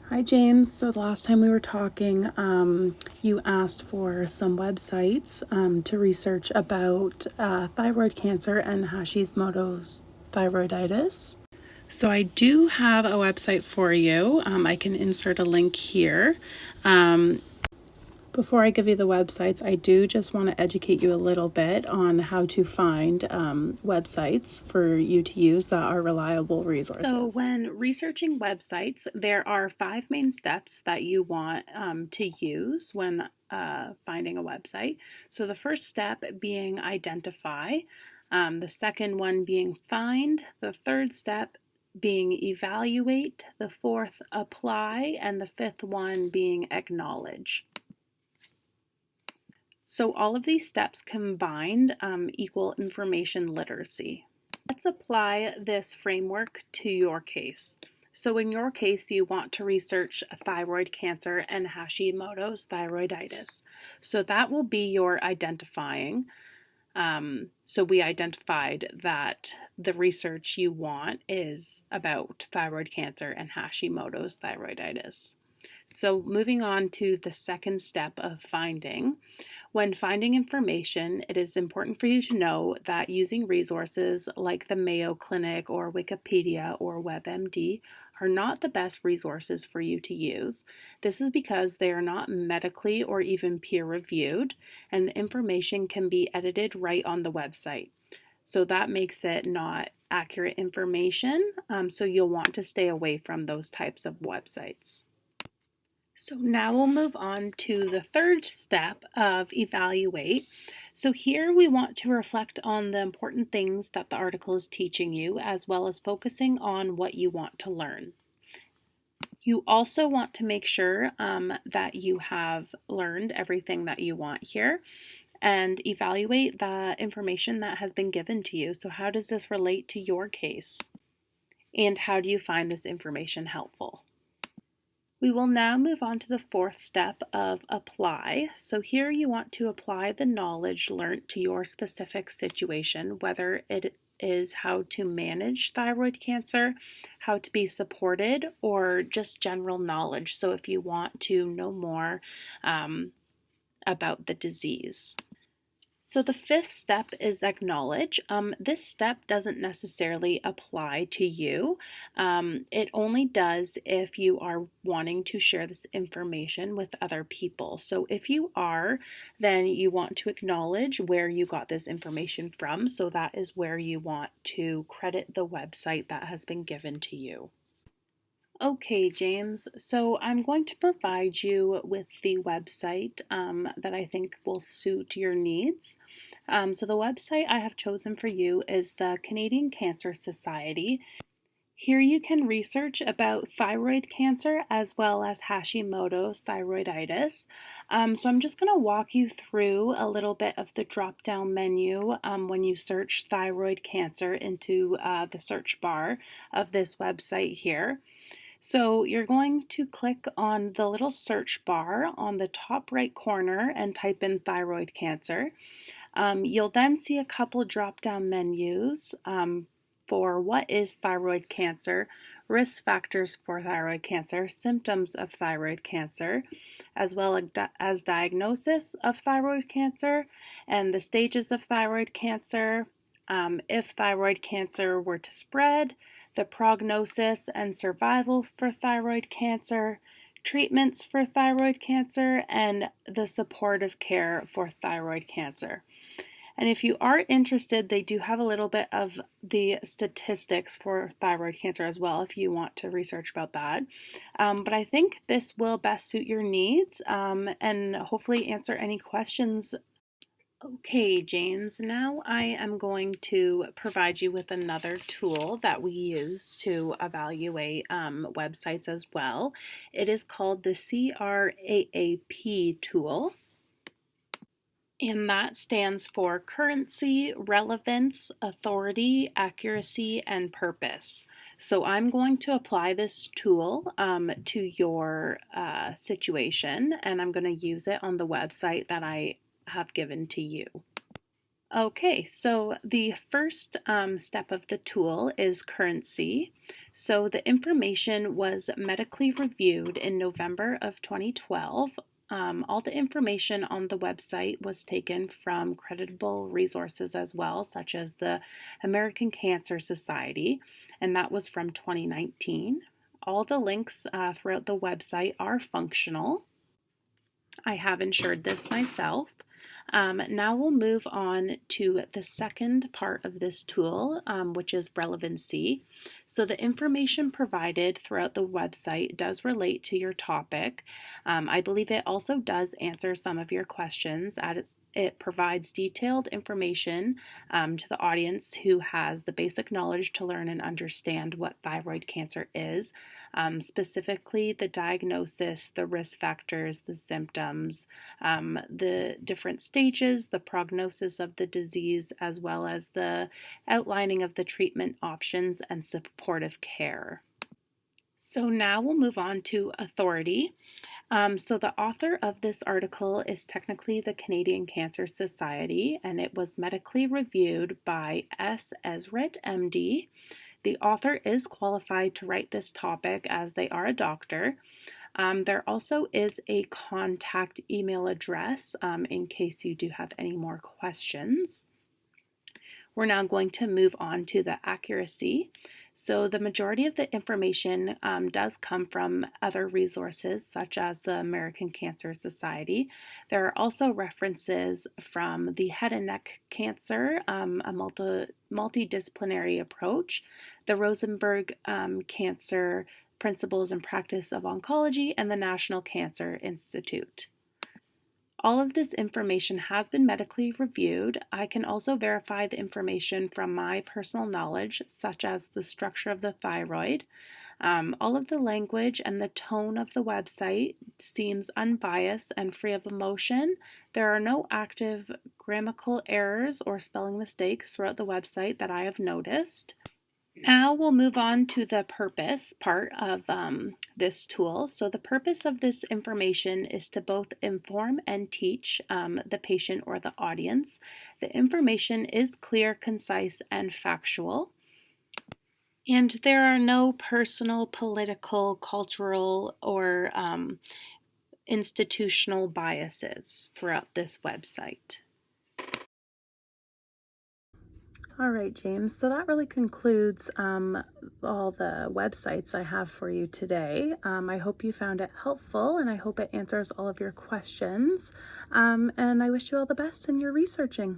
Hi, James. So the last time we were talking, you asked for some websites to research about thyroid cancer and Hashimoto's thyroiditis. So I do have a website for you. I can insert a link here. Before I give you the websites, I do just want to educate you a little bit on how to find websites for you to use that are reliable resources. So, when researching websites, there are 5 main steps that you want to use when finding a website. So, the first step being identify, the second one being find, the third step being evaluate, the fourth apply, and the fifth one being acknowledge. So all of these steps combined equal information literacy. Let's apply this framework to your case. So in your case, you want to research thyroid cancer and Hashimoto's thyroiditis. So that will be your identifying. So we identified that the research you want is about thyroid cancer and Hashimoto's thyroiditis. So moving on to the second step of finding. When finding information, it is important for you to know that using resources like the Mayo Clinic or Wikipedia or WebMD are not the best resources for you to use. This is because they are not medically or even peer reviewed, and the information can be edited right on the website. So that makes it not accurate information, so you'll want to stay away from those types of websites. So now we'll move on to the third step of evaluate. So here we want to reflect on the important things that the article is teaching you, as well as focusing on what you want to learn. You also want to make sure that you have learned everything that you want here and evaluate the information that has been given to you. So how does this relate to your case? And how do you find this information helpful? We will now move on to the fourth step of apply. So here you want to apply the knowledge learned to your specific situation, whether it is how to manage thyroid cancer, how to be supported, or just general knowledge. So if you want to know more about the disease. So the fifth step is acknowledge. This step doesn't necessarily apply to you. It only does if you are wanting to share this information with other people. So if you are, then you want to acknowledge where you got this information from. So that is where you want to credit the website that has been given to you. Okay, James, so I'm going to provide you with the website that I think will suit your needs. So the website I have chosen for you is the Canadian Cancer Society. Here you can research about thyroid cancer as well as Hashimoto's thyroiditis. So I'm just going to walk you through a little bit of the drop-down menu when you search thyroid cancer into the search bar of this website here. So you're going to click on the little search bar on the top right corner and type in thyroid cancer. You'll then see a couple drop-down menus for what is thyroid cancer, risk factors for thyroid cancer, symptoms of thyroid cancer, as well as diagnosis of thyroid cancer and the stages of thyroid cancer, if thyroid cancer were to spread, the prognosis and survival for thyroid cancer, treatments for thyroid cancer, and the supportive care for thyroid cancer. And if you are interested, they do have a little bit of the statistics for thyroid cancer as well if you want to research about that. But I think this will best suit your needs and hopefully answer any questions. Okay, James, now I am going to provide you with another tool that we use to evaluate websites as well. It is called the CRAAP tool, and that stands for Currency, Relevance, Authority, Accuracy, and Purpose. So I'm going to apply this tool to your situation, and I'm going to use it on the website that I have given to you. Okay, so the first step of the tool is currency. So the information was medically reviewed in November of 2012. All the information on the website was taken from creditable resources as well, such as the American Cancer Society, and that was from 2019. All the links throughout the website are functional. I have insured this myself. Now we'll move on to the second part of this tool, which is relevancy. So the information provided throughout the website does relate to your topic. I believe it also does answer some of your questions as it provides detailed information to the audience who has the basic knowledge to learn and understand what thyroid cancer is, specifically the diagnosis, the risk factors, the symptoms, the different stages, the prognosis of the disease, as well as the outlining of the treatment options and supportive care. So now we'll move on to authority. So the author of this article is technically the Canadian Cancer Society, and it was medically reviewed by S. Ezrit, MD. The author is qualified to write this topic as they are a doctor. There also is a contact email address in case you do have any more questions. We're now going to move on to the accuracy. So the majority of the information does come from other resources such as the American Cancer Society. There are also references from the Head and Neck Cancer, a multidisciplinary approach, the Rosenberg Cancer Principles and Practice of Oncology, and the National Cancer Institute. All of this information has been medically reviewed. I can also verify the information from my personal knowledge, such as the structure of the thyroid. All of the language and the tone of the website seems unbiased and free of emotion. There are no active grammatical errors or spelling mistakes throughout the website that I have noticed. Now we'll move on to the purpose part of this tool. So the purpose of this information is to both inform and teach the patient or the audience. The information is clear, concise, and factual. And there are no personal, political, cultural, or institutional biases throughout this website. All right, James, so that really concludes all the websites I have for you today. I hope you found it helpful, and I hope it answers all of your questions. And I wish you all the best in your researching.